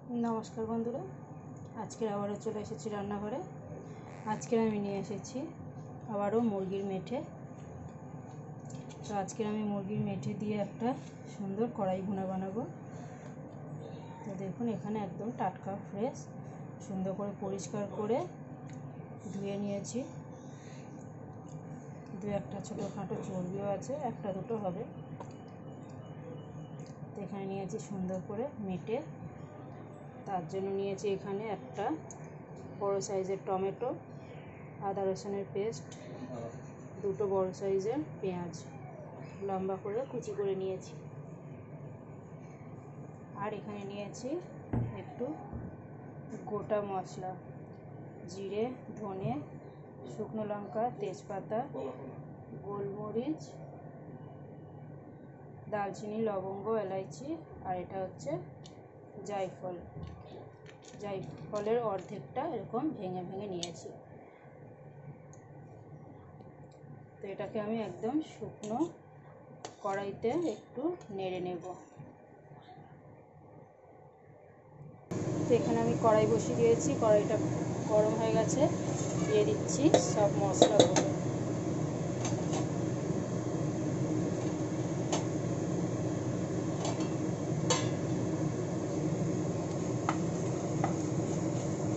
नमस्कार बंधुरा आज के आबारो चले एसेछि रान्नाघरे। आज के आमी निये एसेछि आबारो मुरगिर मेठे। तो आज के आमी मुरगिर मेठे दिए एकटा सुंदर कड़ाई भुना बानाबो। तो देखुन एखाने एकदम टाटका फ्रेश सुंदर करे परिष्कार करे धुए निয়েছি। दु एकटा छोटोखाटो चर्बिও আছে, একটা দুটো হবে। तो एखाने নিয়েছি सुंदर करे मेटे। তার জন্য নিয়েছি এখানে একটা বড় সাইজের টমেটো, আদা রসুনের পেস্ট, দুটো বড় সাইজের পেঁয়াজ লম্বা করে কুচি করে নিয়েছি। আর এখানে নিয়েছি একটু গোটা মশলা, জিরে, ধনে, শুকনো লঙ্কা, তেজপাতা, গোলমরিচ, দারচিনি, লবঙ্গ, এলাইচি আর এটা হচ্ছে জায়ফল। জায়ফলের অর্ধেকটা এরকম ভেঙে ভেঙে নিয়েছি। তো এটাকে আমি একদম শুকনো কড়াইতে একটু নেড়ে নেব। তো এখানে আমি কড়াই বসিয়ে দিয়েছি, কড়াইটা গরম হয়ে গেছে, দিয়ে দিচ্ছি সব মশলাগুলো।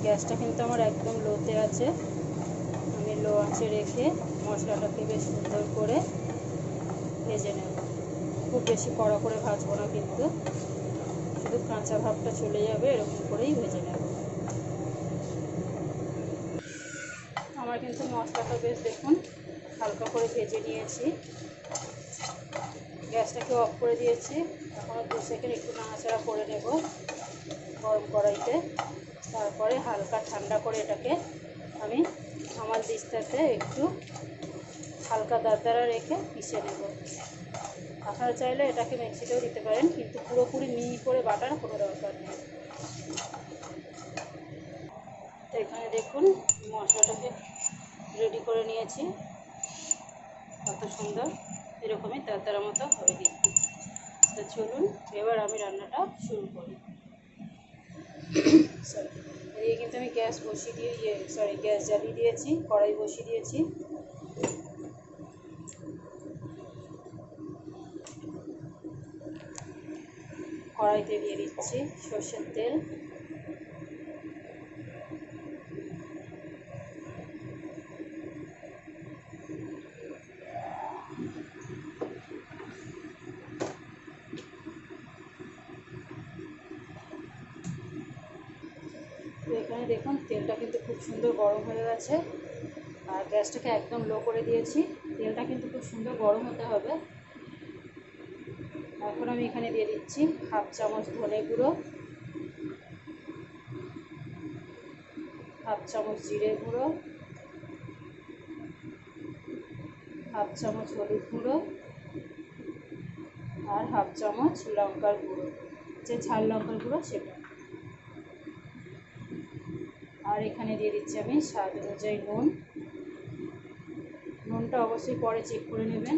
গ্যাসটা কিন্তু আমার একদম লোতে আছে। আমি লো আঁচে রেখে মশলাটাকে বেশ সুন্দর করে ভেজে নেব। খুব বেশি কড়া করে ভাজবো না, কিন্তু শুধু কাঁচা ভাবটা চলে যাবে এরকম করেই ভেজে নেব। আমার কিন্তু মশলাটা বেশ দেখুন হালকা করে ভেজে নিয়েছি। গ্যাসটাকে অফ করে দিয়েছি। এখন 2 সেকেন্ড একটু নাড়াচাড়া করে নেব গরম কড়াইতে। তারপরে হালকা ঠান্ডা করে এটাকে আমি হামাল দিস্তাতে একটু হালকা দারদারা রেখে পিষে নেব। আপনারা চাইলে এটাকে মিক্সিতেও দিতে পারেন, কিন্তু পুরোপুরি মিহি করে বাটার কোনো দরকার নেই। তো এখানে দেখুন মশলাটাকে রেডি করে নিয়েছি, কত সুন্দর এরকমই দারদারা মতো হবে দেখতে। তো চলুন এবার আমি রান্নাটা শুরু করি। এদিকে কিন্তু আমি গ্যাস বসিয়ে দিয়ে গ্যাস জ্বালিয়ে দিয়েছি, কড়াই বসিয়ে দিয়েছি। কড়াইতে দিয়ে দিচ্ছি সরষের তেল, তো এখানে দেখুন তেলটা কিন্তু খুব সুন্দর গরম হয়ে গেছে। আর গ্যাসটাকে একদম লো করে দিয়েছি। তেলটা কিন্তু খুব সুন্দর গরম হতে হবে। এখন আমি এখানে দিয়ে দিচ্ছি 1/2 চামচ ধনে গুঁড়ো, 1/2 চামচ জিরে গুঁড়ো, 1/2 চামচ হলুদ গুঁড়ো আর 1/2 চামচ লঙ্কার গুঁড়ো, যে ঝাল লঙ্কার গুঁড়ো সেটা। আর এখানে দিয়ে দিচ্ছি আমি স্বাদ অনুযায়ী নুন। নুনটা অবশ্যই পরে চেক করে নেবেন।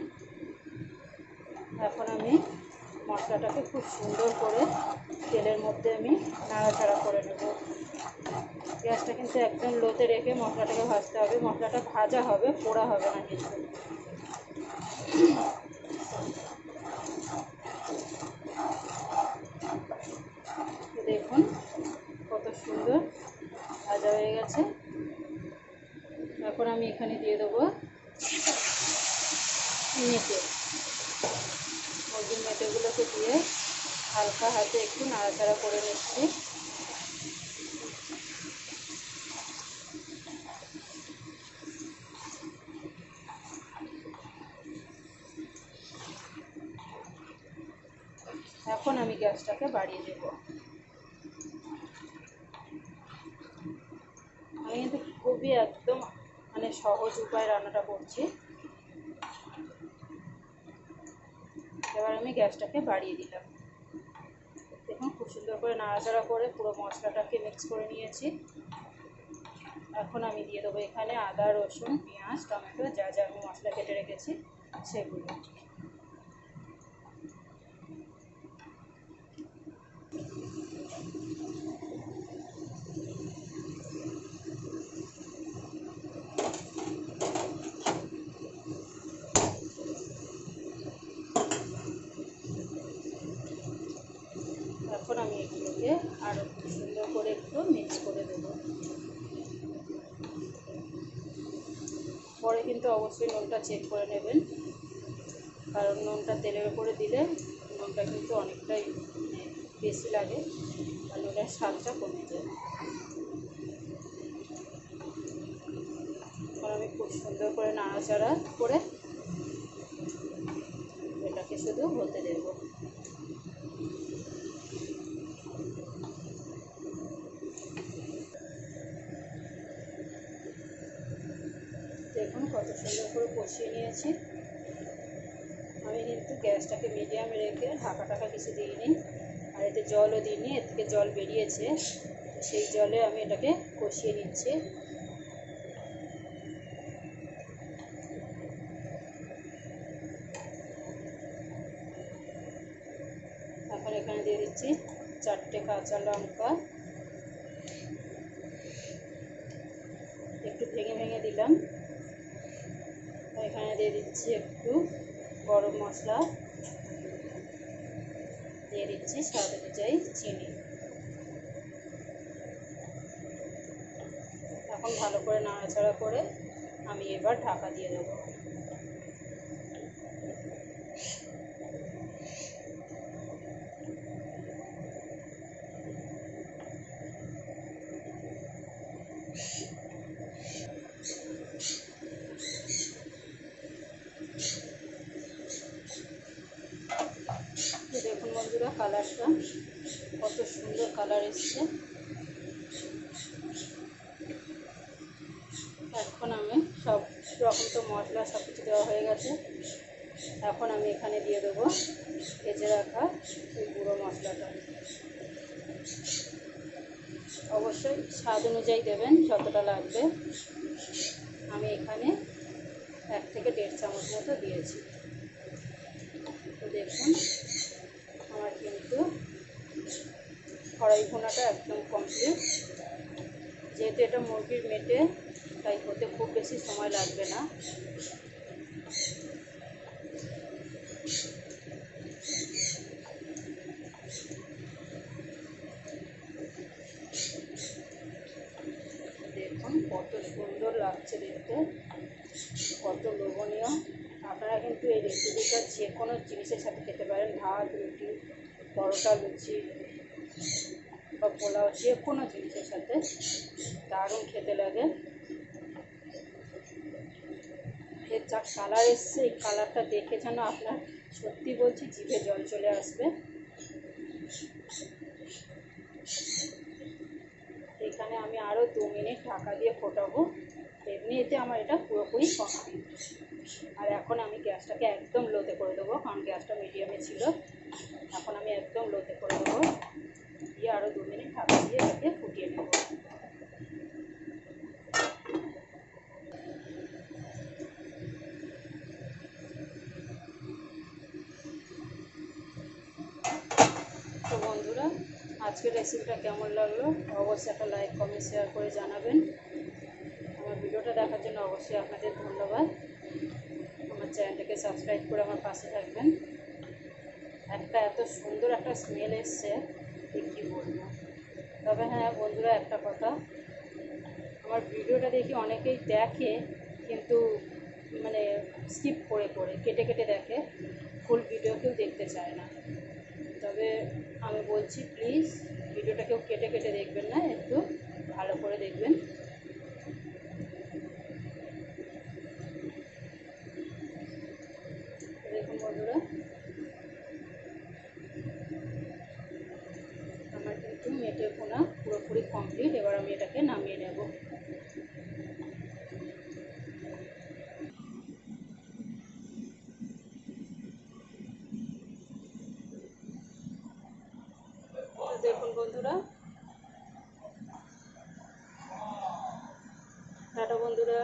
এখন আমি মশলাটাকে খুব সুন্দর করে তেলের মধ্যে আমি নাড়াচাড়া করে নেব। গ্যাসটা কিন্তু একদম লোতে রেখে মশলাটাকে ভাজতে হবে। মশলাটা ভাজা হবে, পোড়া হবে না কিন্তু। দেখুন কত সুন্দর ভাজা হয়ে গেছে। এখন আমি এখানে দিয়ে দেবো মেটে। মুরগির মেটেগুলোকে দিয়ে হালকা হাতে একটু নাড়াচাড়া করে নিচ্ছি। এখন আমি গ্যাসটাকে বাড়িয়ে দেব। আমি কিন্তু খুবই একদম সহজ উপায়ে রান্নাটা করছি। এবার আমি গ্যাসটাকে বাড়িয়ে দিলাম। দেখুন খুব সুন্দর করে নাড়াচাড়া করে পুরো মশলাটাকে মিক্স করে নিয়েছি। এখন আমি দিয়ে দেবো এখানে আদা, রসুন, পেঁয়াজ, টমেটো, যা যা আমি মশলা কেটে রেখেছি সেগুলো। এখন আমি এগুলোকে আরও সুন্দর করে একটু মিক্স করে দেবো। পরে কিন্তু অবশ্যই নুনটা চেক করে নেবেন, কারণ নুনটা তেলের উপরে দিলে নুনটা কিন্তু অনেকটাই বেশি লাগে আর নুনের স্বাদটা কমে যায়। এখন আমি খুব সুন্দর করে নাড়াচাড়া করে এটাকে শুধু হতে দেব। দেখুন কত সুন্দর করে কষিয়ে নিয়েছি। আমি কিন্তু গ্যাসটাকে মিডিয়ামে রেখে ঢাকা কিছু দিইনি, আর এতে জলও দিইনি, এর থেকে জল বেরিয়েছে, সেই জলে আমি এটাকে কষিয়ে নিচ্ছি। এখন এখানে দিয়ে দিচ্ছি 4টে কাঁচা লঙ্কা, একটু ভেঙে ভেঙে দিলাম। এখানে দিয়ে দিচ্ছি একটু গরম মশলা, দিয়ে দিচ্ছি স্বাদ অনুযায়ী চিনি। এখন ভালো করে নাড়াচাড়া করে আমি এবার ঢাকা দিয়ে দেবো। দেখুন বন্ধুরা কালারটা কত সুন্দর কালার এসছে। এখন আমি সব রকম তো মশলা সব কিছু দেওয়া হয়ে গেছে, এখন আমি এখানে দিয়ে দেবো ভেজে রাখা ওই গুঁড়ো মশলাটা। অবশ্যই স্বাদ অনুযায়ী দেবেন যতটা লাগবে। আমি এখানে 1 থেকে 1.5 চামচ মতো দিয়েছি। তো দেখুন আমার কিন্তু কড়াই ভুনাটা একদম কমপ্লিট। যেহেতু এটা মুরগির মেটে, তাই হতে খুব বেশি সময় লাগবে না। দেখুন কত সুন্দর লাগছে দেখতে, কত লোভনীয়। আপনারা কিন্তু এই রেসিপিটা যে কোনো জিনিসের সাথে খেতে পারেন, ভাত, রুটি, পরোটা, লুচি বা পোলাও, যে কোনো জিনিসের সাথে দারুণ খেতে লাগে। এর যা কালার এসছে, এই কালারটা দেখে যেন আপনার সত্যি বলছি জিভে জল চলে আসবে। এখানে আমি আরও 2 মিনিট ঢাকা দিয়ে ফোটাবো। এমনিতে আমার এটা পুরোপুরি কমপ্লিট। আর এখন আমি গ্যাসটাকে একদম লোতে করে দেবো, কারণ গ্যাসটা মিডিয়ামে ছিল। এখন আমি একদম লোতে করে দেবো, দিয়ে আরও 2 মিনিট ঢাকা দিয়ে এটাকে ফুটিয়ে নেব। তো বন্ধুরা আজকের রেসিপিটা কেমন লাগলো অবশ্যই একটা লাইক, কমেন্ট, শেয়ার করে জানাবেন। আমার ভিডিওটা দেখার জন্য অবশ্যই আপনাদের ধন্যবাদ। আমার চ্যানেলটাকে সাবস্ক্রাইব করে আমার পাশে থাকবেন। এত সুন্দর একটা স্মেল এসছে কী বলবো। তবে হ্যাঁ বন্ধুরা, একটা কথা, আমার ভিডিওটা দেখি অনেকেই দেখে কিন্তু মানে স্কিপ করে কেটে দেখে, ফুল ভিডিও কেউ দেখতে চায় না। তবে আমি বলছি প্লিজ ভিডিওটা কেউ কেটে দেখবেন না, একটু ভালো করে দেখবেন। দেখুন বন্ধুরা আমার কিন্তু মেটে ভুনা পুরোপুরি কমপ্লিট। এবার আমি এটাকে নামিয়ে নেব। দেখুন বন্ধুরা, টাটা বন্ধুরা।